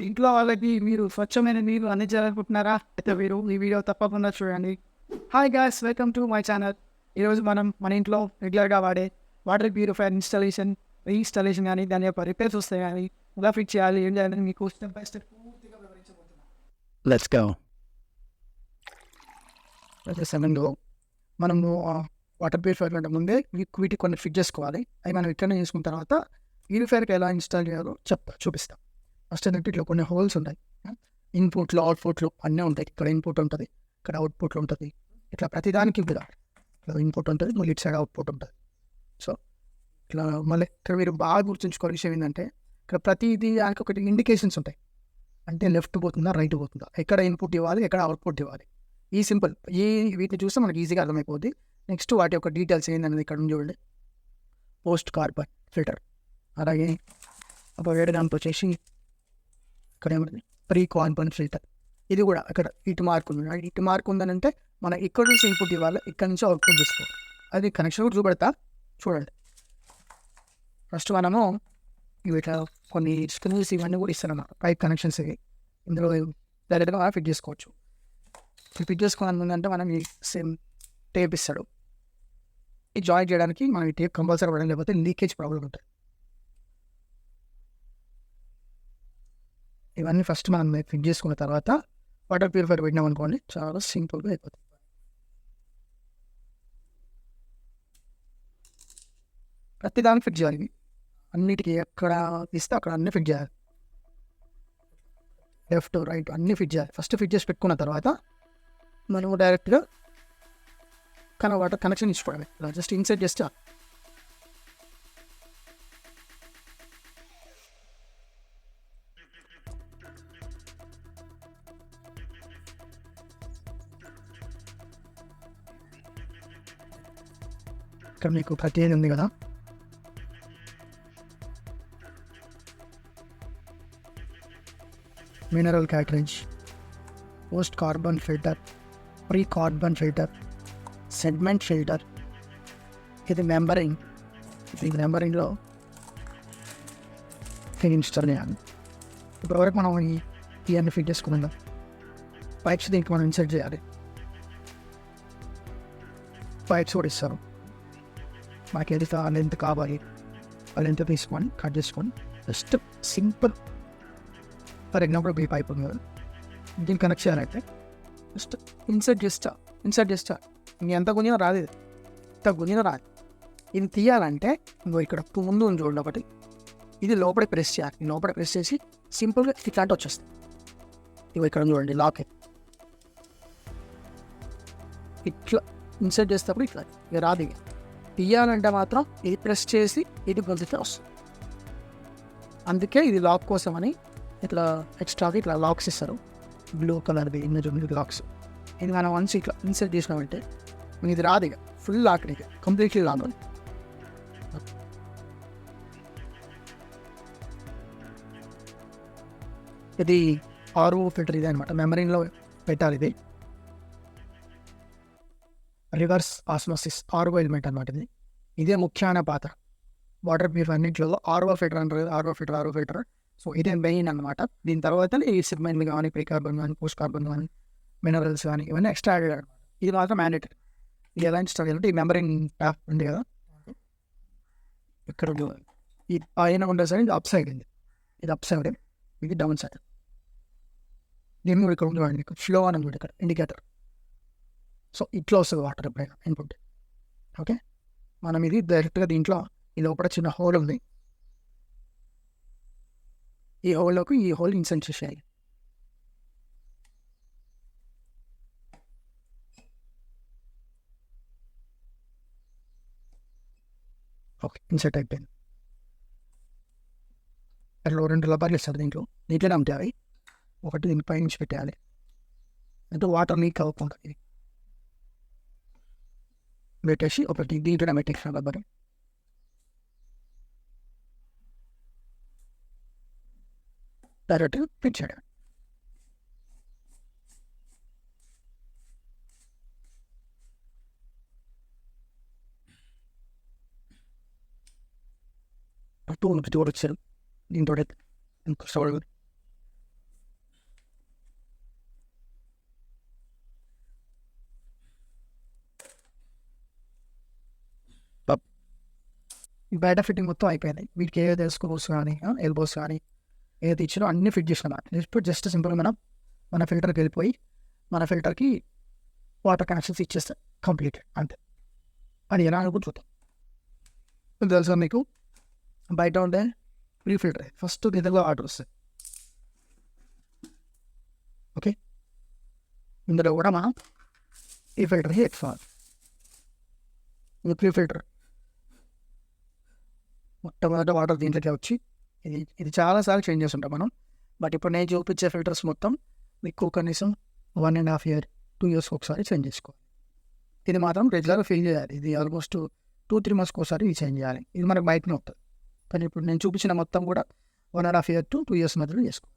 ఇంట్లో వాళ్ళకి మీరు స్వచ్ఛమైన నీరు అందించాలనుకుంటున్నారా? అయితే మీరు ఈ వీడియో తప్పకుండా చూడండి. Hi guys, welcome to my channel. ఈరోజు మనం మన ఇంట్లో రెగ్యులర్గా వాడే వాటర్ ప్యూరిఫైయర్ రీఇన్స్టాలేషన్ కానీ దాని యొక్క రిపేర్స్ వస్తాయి కానీ ఎలా ఫిట్ చేయాలి ఏం చేయాలని మీకు స్టెప్ బై స్టెప్ పూర్తిగా వివరించబోతున్నాను. Let's go. అయితే సెవెన్లో మనము వాటర్ ప్యూరిఫైర్ కంటే ముందే వీటికి కొన్ని ఫిట్ చేసుకోవాలి. అవి మనం ఇక్కడనే చేసుకున్న తర్వాత ప్యూరిఫైర్కి ఎలా ఇన్స్టాల్ చేయాలో చూపిస్తాం. ఫస్ట్ ఏంటంటే ఇట్లా కొన్ని హోల్స్ ఉంటాయి. ఇన్పుట్లు అవుట్పుట్లు అన్నీ ఉంటాయి. ఇక్కడ ఇన్పుట్ ఉంటుంది, ఇక్కడ అవుట్పుట్లు ఉంటుంది. ఇట్లా ప్రతిదానికి కూడా ఇక్కడ ఇన్పుట్ ఉంటుంది, మళ్ళీ ఇటు సైడ్ అవుట్పుట్ ఉంటుంది. సో ఇట్లా మళ్ళీ ఇక్కడ మీరు బాగా గుర్తుంచుకోవాలి విషయం ఏంటంటే ఇక్కడ ప్రతిదీ దానికి ఒకటి ఇండికేషన్స్ ఉంటాయి. అంటే లెఫ్ట్ పోతుందా రైట్ పోతుందా, ఎక్కడ ఇన్పుట్ ఇవ్వాలి ఎక్కడ అవుట్పుట్ ఇవ్వాలి. ఈ సింపుల్ వీటిని చూస్తే మనకి ఈజీగా అర్థమైపోద్ది. నెక్స్ట్ వాటి యొక్క డీటెయిల్స్ ఏంటనేది ఇక్కడ ఉంది చూడండి. పోస్ట్ కార్బన్ ఫిల్టర్, అలాగే ఒక వేరే దాంతో వచ్చేసి ఇక్కడ ఏమంటుంది ప్రీ కార్బన్ ఫిల్టర్. ఇది కూడా ఇక్కడ ఇటు మార్క్ ఉంది. ఇటు మార్క్ ఉందని అంటే మనం ఇక్కడ నుంచి ఇన్పుట్ ఇవ్వాలి, ఇక్కడ నుంచి అవుట్పుట్ తీసుకోవాలి. అది కనెక్షన్ కూడా చూపెడతా చూడండి. ఫస్ట్ మనము ఇవి ఇట్లా కొన్ని స్క్రూస్ ఇవన్నీ కూడా ఇస్తాను అన్నమాట. పైప్ కనెక్షన్స్ ఇవి ఇందులో డైరెక్ట్గా ఫిట్ చేసుకోవచ్చు. ఫిట్ చేసుకోవాలంటే మనం ఈ సేమ్ టేప్ ఇస్తాడు. ఈ జాయిన్ చేయడానికి మనం ఈ టేప్ కంపల్సరీ పడడం, లేకపోతే లీకేజ్ ప్రాబ్లం ఉంటుంది. ఇవన్నీ ఫస్ట్ మనం ఫిట్ చేసుకున్న తర్వాత వాటర్ ప్యూరిఫైర్ పెట్టినాం అనుకోండి, చాలా సింపుల్గా అయిపోతుంది. ప్రతిదానికి ఫిట్ చేయాలి. అన్నిటికీ ఎక్కడ ఇస్తే అక్కడ అన్నీ ఫిట్ చేయాలి. లెఫ్ట్ రైట్ అన్నీ ఫిట్ చేయాలి. ఫస్ట్ ఫిట్ చేసి పెట్టుకున్న తర్వాత మనము డైరెక్ట్గా వాటర్ కనెక్షన్ ఇచ్చుకోవడమే. ఇలా జస్ట్ ఇన్సర్ట్ చేస్తే ఇక్కడ మీకు ప్రతి ఉంది కదా, mineral క్యాటరేజ్, post carbon filter, pre carbon filter, segment filter, ఇది మెంబరింగ్. ఈ మెంబరింగ్లో ఇన్స్టాల్ చేయాలి. ఇప్పటివరకు మనం ఇవన్నీ ఫిట్ చేసుకుందాం. పైప్స్ దీనికి మనం ఇన్సర్ట్ చేయాలి. పైప్స్ కూడా ఇస్తారు. మాకు ఏది లెంత్ కావాలి ఆ లెంత్ తీసుకొని కట్ చేసుకొని జస్ట్ సింపుల్. ఫర్ ఎగ్జాంపుల్ ఈ పైప్ ఉంది కదా, దీన్ని కనెక్ట్ చేయాలంటే జస్ట్ ఇన్సర్ట్ చేస్తా. ఎంత గుంజినా రాదు, ఇది ఎంత గుంజినా రాదు. ఇది తీయాలంటే ఇంకో ఇక్కడ ముందు ఉంది చూడండి ఒకటి, ఇది లోపల ప్రెస్ చేయాలి. లోపల ప్రెస్ చేసి సింపుల్గా ఇట్లాంటి వచ్చేస్తుంది. ఇవి ఇక్కడ చూడండి లాక్ ఇట్లా ఇన్సర్ట్ చేసేటప్పుడు ఇట్లా ఇక రాదు. ఇక తీయాలంటే మాత్రం ఇది ప్రెస్ చేసి ఇది గుంజితే వస్తుంది. అందుకే ఇది లాక్ కోసం అని ఇట్లా ఎక్స్ట్రాగా ఇట్లా లాక్స్ ఇస్తారు. బ్లూ కలర్ది ఇన్న లాక్స్. ఇది మనం వన్స్ ఇట్లా ఇన్సర్ట్ చేసినామంటే ఇది రాదు. ఇక ఫుల్ లాక్, ఇక కంప్లీట్లీ లాక్. ఇది ఆర్ఓ ఫిల్టర్ ఇది అనమాట. మెమరీలో పెట్టాలి. ఇది రివర్స్ ఆస్మోసిస్ ఆర్ఓ ఎలిమెంట్ అనమాట. ఇదే ముఖ్యమైన పాత్ర వాటర్ ప్యూరిఫైర్ అన్నింటిలో. ఆర్ఓ ఫిల్టర్ అంటారు, ఆర్ఓ ఫిల్టర్. సో ఇదే మెయిన్ అనమాట. దీని తర్వాత ఈ సెగ్మెంట్ కానీ, ప్రీ కార్బన్ కానీ, పోస్ట్ కార్బన్ కానీ, మినరల్స్ కానీ ఇవన్నీ ఎక్స్ట్రా యాడ్ అనమాట. ఇది మాత్రం మ్యాండేటరీ. ఇది ఎలా ఇన్స్టాల్ చేయాలంటే ఈ మెంబరింగ్ ట్యాప్ ఉంది కదా, ఇక్కడ ఈ పైన ఉండే సైడ్ ఇది అప్ సైడ్ ఉంది, ఇది అప్ సైడ్, ఇది డౌన్ సైడ్. దీన్ని కూడా ఇక్కడ ఉంది ఫ్లో అని ఉంది ఇక్కడ ఇండికేటర్. సో ఇట్లా వస్తుంది వాటర్ ఎప్పుడైనా ఇన్పుట్. ఓకే, మనం ఇది డైరెక్ట్గా దీంట్లో ఈ లోపల చిన్న హోల్ ఉంది, ఈ హోల్లోకి ఈ హోల్ ఇన్సర్ట్ చేసేయాలి. ఓకే, ఇన్సర్ట్ అయిపోయింది. అట్లా 2 రబ్బర్లు ఇస్తారు దీంట్లోనే ఉంటాయి అవి. ఒకటి దీని పై నుంచి పెట్టేయాలి, అంటే వాటర్ లీక్ అవ్వకుండా. ఇది పెట్టేసి ఒకటి దీంట్లోనే పెట్టేసిన రబ్బర్ డైరెక్ట్గా ఫిట్ చేయడం. టూల్ వచ్చారు దీంతో కష్టపడదు. ఈ బయట ఫిట్టింగ్ మొత్తం అయిపోయింది. వీటికి ఏదైతే స్క్రూస్ కానీ ఎల్బోస్ కానీ ఏదైతే ఇచ్చినో అన్నీ ఫిట్ చేసిన ఇప్పుడు జస్ట్ సింపుల్గా మనం మన ఫిల్టర్కి వెళ్ళిపోయి మన ఫిల్టర్కి వాటర్ కనెక్షన్స్ ఇచ్చేస్తాం కంప్లీటెడ్ అంతే. అది ఎలా అనుకుంటు చూద్దాం. తెలుసా మీకు బయట ఉండే ప్రీ ఫిల్టర్ ఫస్ట్ దీనిలో వాటర్ వస్తాయి. ఓకే, ఇందులో కూడా మనం ఈ ఫిల్టర్కి ఎక్కిపోవాలి. ఇది ప్రీ ఫిల్టర్ మొట్టమొదట వాటర్ దీంట్లోకి వచ్చి ఇది చాలాసార్లు చేంజ్ చేస్తుంటాం మనం. బట్ ఇప్పుడు నేను చూపించే ఫిల్టర్స్ మొత్తం మీకు కనీసం 1.5 year 2 years ఒకసారి చేంజ్ చేసుకోవాలి. ఇది మాత్రం రెగ్యులర్గా ఫిల్ చేయాలి. ఇది ఆల్మోస్ట్ 2-3 months ఒకసారి ఇది చేంజ్ చేయాలి. ఇది మనకు బయటనే వస్తుంది. కానీ ఇప్పుడు నేను చూపించిన మొత్తం కూడా 1.5 year to 2 years మధ్యలో చేసుకోవాలి.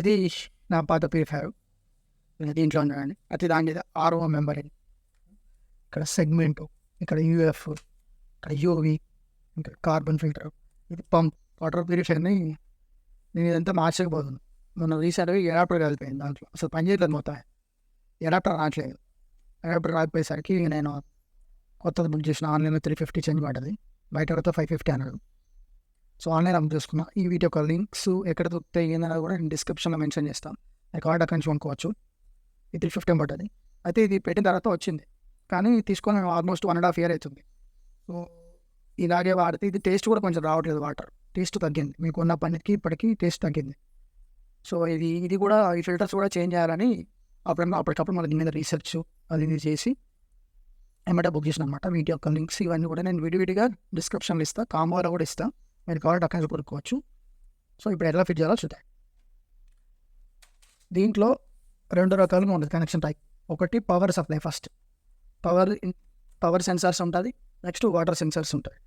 ఇది నా పాత ప్యూరిఫైర్. దీంట్లో ఉన్నాయండి. అది దాని మీద RO మెంబర్ ఇది. ఇక్కడ సెగ్మెంట్, ఇక్కడ UF, ఇక్కడ UV, ఇక్కడ కార్బన్ ఫిల్టర్, ఇది పంప్. వాటర్ ప్యూరిఫైర్ని నేను ఇదంతా మార్చకపోతున్నాను. మొన్న రీసెంట్గా అడాప్టర్ కలిపోయింది. దాంట్లో అసలు పని చేయట్లేదు. మొత్తం అడాప్టర్ రావట్లేదు. అడాప్టర్ రాకపోయేసరికి నేను కొత్తది బుక్ చేసిన. ఆన్లైన్లో 350 చేంజ్ పడ్డది. బయట కొత్త 550 అన్నాడు. సో ఆన్లైన్ అప్ చేసుకున్నా. ఈ వీడియో యొక్క లింక్స్ ఎక్కడ దొరుకుతాయి ఏందన్నా కూడా నేను డిస్క్రిప్షన్లో మెన్షన్ చేస్తాను. నాకు కార్డ్ అక్కడి నుంచి కొనుక్కోవచ్చు. ఇది 350 పడ్డది. అయితే ఇది పెట్టిన తర్వాత వచ్చింది, కానీ తీసుకొని ఆల్మోస్ట్ 1.5 year అవుతుంది. సో ఇలాగే వాడితే ఇది టేస్ట్ కూడా కొంచెం రావట్లేదు. వాటర్ టేస్ట్ తగ్గింది. మీకు ఉన్న పనికి ఇప్పటికీ టేస్ట్ తగ్గింది. సో ఇది కూడా ఈ ఫిల్టర్స్ కూడా చేంజ్ చేయాలని అప్పటికప్పుడు మన దీని మీద రీసెర్చ్ అది ఇది చేసి ఏమంటే బుక్ చేసిన అనమాట. వీటి యొక్క లింక్స్ ఇవన్నీ కూడా నేను విడివిడిగా డిస్క్రిప్షన్లో ఇస్తాను, కాంబోలో కూడా ఇస్తాను. మీరు కార్డ్ అక్కడ కొనుక్కోవచ్చు. సో ఇప్పుడు ఎలా ఫిట్ చేయాలో చూద్దాం. దీంట్లో 2 రకాలుగా ఉంటుంది కనెక్షన్ టైప్. ఒకటి power supply. First power sensors ఉంటుంది, నెక్స్ట్ వాటర్ సెన్సార్స్ ఉంటాయి.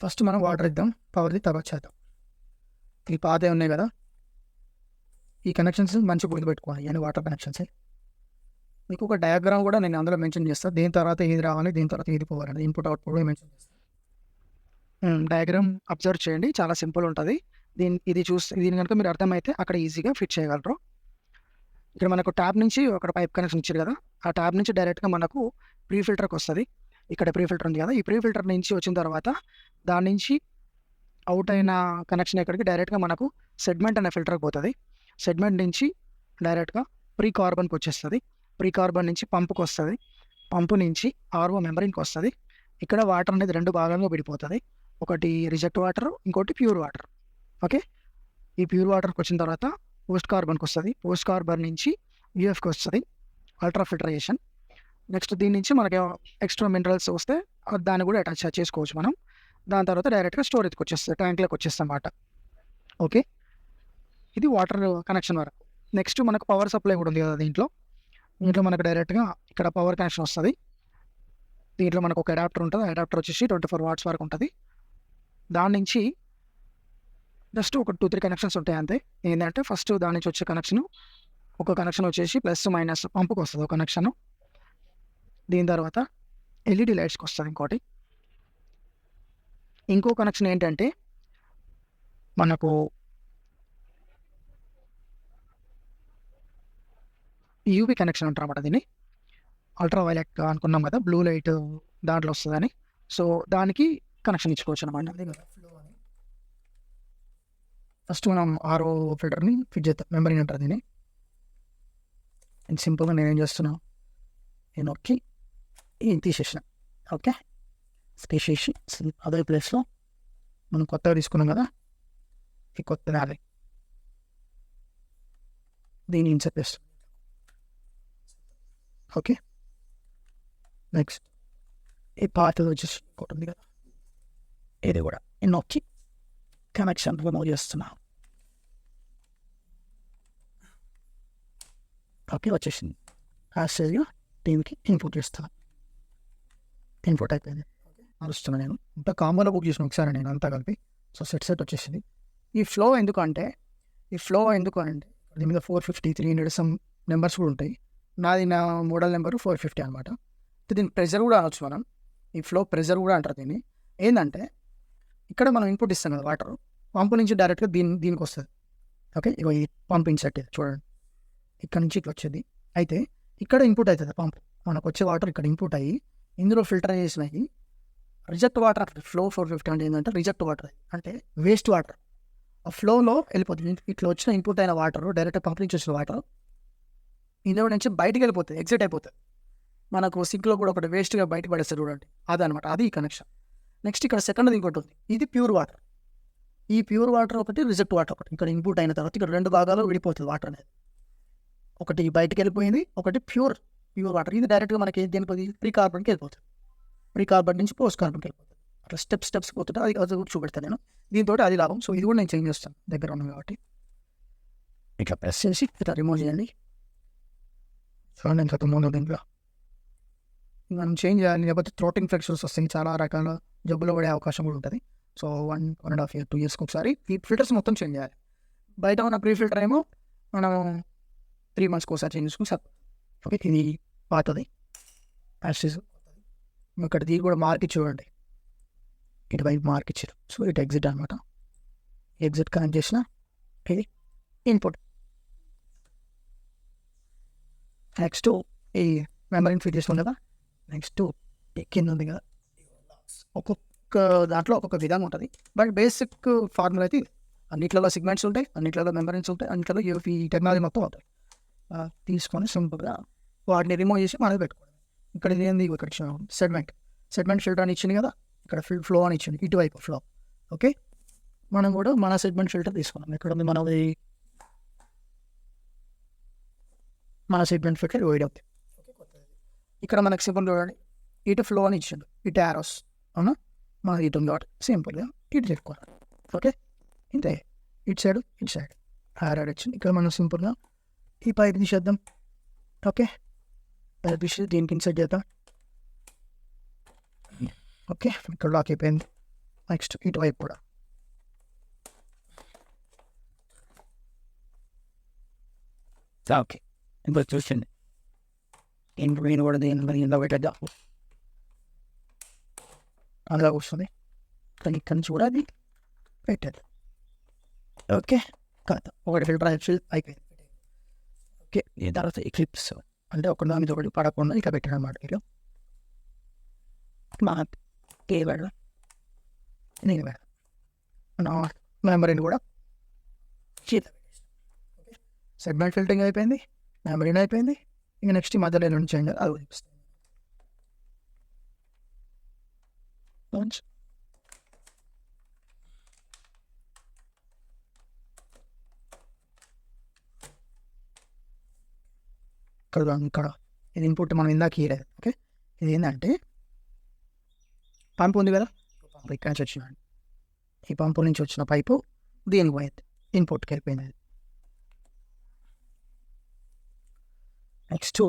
ఫస్ట్ మనం వాటర్ ఇద్దాం, పవర్ది తర్వాత చేద్దాం. ఈ పాతే ఉన్నాయి కదా, ఈ కనెక్షన్స్ మంచి గుర్తుపెట్టుకోవాలి. ఇవన్నీ వాటర్ కనెక్షన్సే. మీకు ఒక డయాగ్రామ్ కూడా నేను అందులో మెన్షన్ చేస్తాను. దీని తర్వాత ఏది రావాలి, దీని తర్వాత ఏది పోవాలి, ఇన్పుట్ అవుట్పుట్ కూడా మెన్షన్ చేస్తాను. డయాగ్రామ్ అబ్జర్వ్ చేయండి, చాలా సింపుల్ ఉంటుంది. దీని కనుక మీరు అర్థమైతే అక్కడ ఈజీగా ఫిట్ చేయగలరు. ఇక్కడ మనకు ట్యాప్ నుంచి ఒక పైప్ కనెక్షన్ ఇచ్చారు కదా, ఆ ట్యాప్ నుంచి డైరెక్ట్గా మనకు ప్రీ ఫిల్టర్కి వస్తుంది. ఇక్కడ ప్రీ ఫిల్టర్ ఉంది కదా, ఈ ప్రీ ఫిల్టర్ నుంచి వచ్చిన తర్వాత దాని నుంచి అవుట్ అయిన కనెక్షన్ ఎక్కడికి డైరెక్ట్గా మనకు సెగ్మెంట్ అనే ఫిల్టర్కి పోతుంది. సెగ్మెంట్ నుంచి డైరెక్ట్గా ప్రీ కార్బన్కి వచ్చేస్తుంది. ప్రీ కార్బన్ నుంచి పంపుకి వస్తుంది. పంపు నుంచి RO మెంబరీన్కి వస్తుంది. ఇక్కడ వాటర్ అనేది 2 భాగాలుగా విడిపోతుంది. ఒకటి రిజెక్ట్ వాటర్, ఇంకోటి ప్యూర్ వాటర్. ఓకే, ఈ ప్యూర్ వాటర్కి వచ్చిన తర్వాత పోస్ట్ కార్బన్కి వస్తుంది. పోస్ట్ కార్బన్ నుంచి UFకి వస్తుంది, అల్ట్రా ఫిల్టరేషన్. నెక్స్ట్ దీని నుంచి మనకి ఎక్స్ట్రా మినరల్స్ వస్తే దాన్ని కూడా అటాచ్ చేసుకోవచ్చు మనం. దాని తర్వాత డైరెక్ట్గా స్టోరేజ్కి వచ్చేస్తుంది, ట్యాంక్లోకి వచ్చేస్తుంది అన్నమాట. ఓకే, ఇది వాటర్ కనెక్షన్ వరకు. నెక్స్ట్ మనకు పవర్ సప్లై కూడా ఉంది కదా దీంట్లో మనకు డైరెక్ట్గా ఇక్కడ పవర్ కనెక్షన్ వస్తుంది. దీంట్లో మనకు ఒక అడాప్టర్ ఉంటుంది. అడాప్టర్ వచ్చేసి 24 watts వరకు ఉంటుంది. దాని నుంచి జస్ట్ ఒక 2-3 కనెక్షన్స్ ఉంటాయి అంతే. ఏంటంటే ఫస్ట్ దాని నుంచి వచ్చే ఒక కనెక్షన్ వచ్చేసి +- పంపుకి వస్తుంది ఒక కనెక్షన్. దీని తర్వాత LED లైట్స్కి వస్తుంది ఇంకోటి. ఇంకో కనెక్షన్ ఏంటంటే మనకు UV కనెక్షన్ అంటారు అన్నమాట. దీన్ని అల్ట్రా వైలెట్ అనుకున్నాం కదా, బ్లూ లైట్ దాంట్లో వస్తుందని. సో దానికి కనెక్షన్ ఇచ్చుకోవచ్చు అనమాట. ఫస్ట్ మనం RO ఫిల్టర్ని ఫిట్ చేద్దాం. మెంబరీన్ అంటారు దీన్ని. సింపుల్గా నేనేం చేస్తున్నా, నేను నొక్కి తీసేసిన. ఓకే, తీసేసి అదే ప్లేస్లో మనం కొత్తగా తీసుకున్నాం కదా, ఈ కొత్త దారి దీన్ని ఇన్సర్ట్ చేస్తాం. ఓకే, నెక్స్ట్ ఈ పార్ట్ వచ్చేసి ఇంకోటి ఉంది కదా, ఇది కూడా నొక్కి కనెక్షన్ రిమూవ్ చేస్తున్నా. ఓకే, వచ్చేసింది. యాస్టేజ్గా దీనికి ఇన్పుట్ చేస్తాను. ఇన్పుట్ అయిపోయింది. నడుస్తున్నాను నేను ఇంత కాంబోలో బుక్ చేసిన ఒకసారి నేను అంతా కలిపి. సో సెట్ వచ్చేసింది. ఈ ఫ్లో ఎందుకు అంటే దీని మీద 450 300 సమ్ నెంబర్స్ కూడా ఉంటాయి. నా మోడల్ నెంబర్ 450 అనమాట. దీని ప్రెజర్ కూడా అనొచ్చు మనం. ఈ ఫ్లో ప్రెజర్ కూడా అంటారు దీన్ని. ఏంటంటే ఇక్కడ మనం ఇన్పుట్ ఇస్తాం కదా వాటర్, పంపు నుంచి డైరెక్ట్గా దీనికి వస్తుంది. ఓకే, ఇగో ఈ పంప్ ఇన్సెట్ చూడండి, ఇక్కడ నుంచి ఇట్లా వచ్చేది. అయితే ఇక్కడ ఇన్పుట్ అవుతుంది పంప్, మనకు వచ్చే వాటర్ ఇక్కడ ఇన్పుట్ అయ్యి ఇందులో ఫిల్టర్ చేసినవి రిజెక్ట్ వాటర్ అంటారు. ఫ్లో 450 అంటే ఏంటంటే రిజెక్ట్ వాటర్, అంటే వేస్ట్ వాటర్. ఆ ఫ్లోలో వెళ్ళిపోతుంది. ఇట్లా వచ్చిన ఇన్పుట్ అయిన వాటర్ డైరెక్ట్ పంప్ నుంచి వచ్చిన వాటర్ ఇందులో నుంచి బయటికి వెళ్ళిపోతుంది, ఎగ్జిట్ అయిపోతుంది. మనకు సింక్లో కూడా ఒకటి వేస్ట్గా బయటకు పడేస్తారు చూడండి, అదనమాట. అది ఈ కనెక్షన్. నెక్స్ట్ ఇక్కడ సెకండ్ ఇంకోటి ఉంది, ఇది ప్యూర్ వాటర్. ఈ ప్యూర్ వాటర్ ఒకటి, రిజెక్ట్ వాటర్ ఒకటి. ఇక్కడ ఇన్పుట్ అయిన తర్వాత ఇక్కడ 2 భాగాలు విడిపోతుంది వాటర్ అనేది. ఒకటి బయటికి వెళ్ళిపోయింది, ఒకటి ప్యూర్ వాటర్. ఇది డైరెక్ట్గా మనకి ఏం వెళ్ళిపోతుంది, ప్రీ కార్బన్కి వెళ్ళిపోతుంది. ప్రీ కార్బన్ నుంచి పోస్ట్ కార్బన్కి వెళ్ళిపోతుంది. అట్లా స్టెప్స్ పోతుంటే అది కూడా చూపెడతాను నేను. దీంతో అది లాభం. సో ఇది కూడా నేను చేంజ్ చేస్తాను దగ్గర ఉన్నాను కాబట్టి. ఇట్లా ప్రెస్ చేసి ఇట్లా రిమూవ్ చేయండి. చూడండి ఎంత ముందు దీంట్లో మనం చేంజ్ చేయాలి, లేకపోతే థ్రోట్ ఇన్ఫెక్షన్స్ వస్తాయి, చాలా రకాల జబ్బులు పడే అవకాశం కూడా ఉంటుంది. సో 1.5 year 2 yearsకి ఒకసారి ఈ ఫిల్టర్స్ మొత్తం చేంజ్ చేయాలి. బయట ఉన్న ప్రీ ఫిల్టర్ ఏమో మనం 3 monthsకి ఒకసారి చేంజ్ చేసుకుని సార్. ఓకే, ఇది పాతది యాసిస్. ఇక్కడ దీన్ని కూడా మార్క్ ఇచ్చి చూడండి, ఇటువైపు మార్క్ ఇచ్చారు. సో ఇటు ఎగ్జిట్ అనమాట. ఎగ్జిట్ కనెక్ట్ చేసిన ఇది ఇన్పుట్. నెక్స్ట్ ఈ మెంబర్ని ఫిట్ చేసుకుని కదా, నెక్స్ట్ కింద ఉంది కదా, ఒక్కొక్క దాంట్లో ఒక్కొక్క విధంగా ఉంటుంది. బట్ బేసిక్ ఫార్ములా అయితే అన్నిట్లలో సిగ్మెంట్స్ ఉంటాయి, అన్నిట్లలో మెంబరెన్స్ ఉంటాయి, అన్నిట్లలో ఈ టెక్నాలజీ మొత్తం ఉంటాయి. తీసుకొని సింపుల్గా వాటిని రిమూవ్ చేసి మనది పెట్టుకోవడం. ఇక్కడ ఇది ఏంది, ఇక్కడ సెగ్మెంట్ ఫిల్టర్ అని ఇచ్చింది కదా, ఇక్కడ ఫ్లో అని ఇచ్చింది, ఇటువైపు ఫ్లో. ఓకే, మనం కూడా మన సెగ్మెంట్ ఫిల్టర్ తీసుకున్నాం. ఇక్కడ ఉంది మనది, మన సెగ్మెంట్ ఫిల్టర్ వైడ్ అవుతుంది. ఇక్కడ మనకు సింపుల్ చూడండి, ఇటు ఫ్లో అని ఇచ్చిండు, ఇటు యారోస్. అవునా, మనది ఇటు ఉంది కాబట్టి సింపుల్గా ఇటు చెప్పుకోవాలి. ఓకే, ఇంతే. ఇటు సైడ్ యారో ఇచ్చింది. ఇక్కడ మనం సింపుల్గా ఈ పైప్ తీసేద్దాం. ఓకే, పైప్ తీసి దీనికి ఇన్సెట్ చేద్దాం. ఓకే, ఇక్కడ లాక్ అయిపోయింది. నెక్స్ట్ ఇటువైపు కూడా ఓకే, ఇప్పుడు చూసింది. నేను కూడా దీని ఇందా పెట్టేద్దాం, అందులో వస్తుంది. కానీ ఇక్కడ నుంచి కూడా అది పెట్టేద్దాం. ఓకే, కాదు ఒకటి ఫిల్టర్ అయిపోయింది. ఓకే, ఈ తర్వాత ఈ క్లిప్స్ అంటే ఒక దాని మీద ఒకటి పడకుండా ఇట్లా పెట్టాను అనమాట. మీరు మా వేయబడడం నేను వేయడం నా మెమరీని కూడా చేత పెట్టేసి. ఓకే, సెగ్మెంట్ ఫిల్టరింగ్ అయిపోయింది, మెమరీని అయిపోయింది. ఇంకా నెక్స్ట్ ఈ మధ్యలో నుంచి చేంజ్ అది చూపిస్తాను. ఇక్కడ ఇది ఇన్పుట్ మనం ఇందాక ఇయలేదు. ఓకే, ఇది ఏంటంటే పంపు ఉంది కదా, పంపు ఇక్కడ నుంచి వచ్చిన, ఈ పంపు నుంచి వచ్చిన పైపు దీనికి పోయింది, ఇన్పుట్కి వెళ్ళిపోయింది. నెక్స్ట్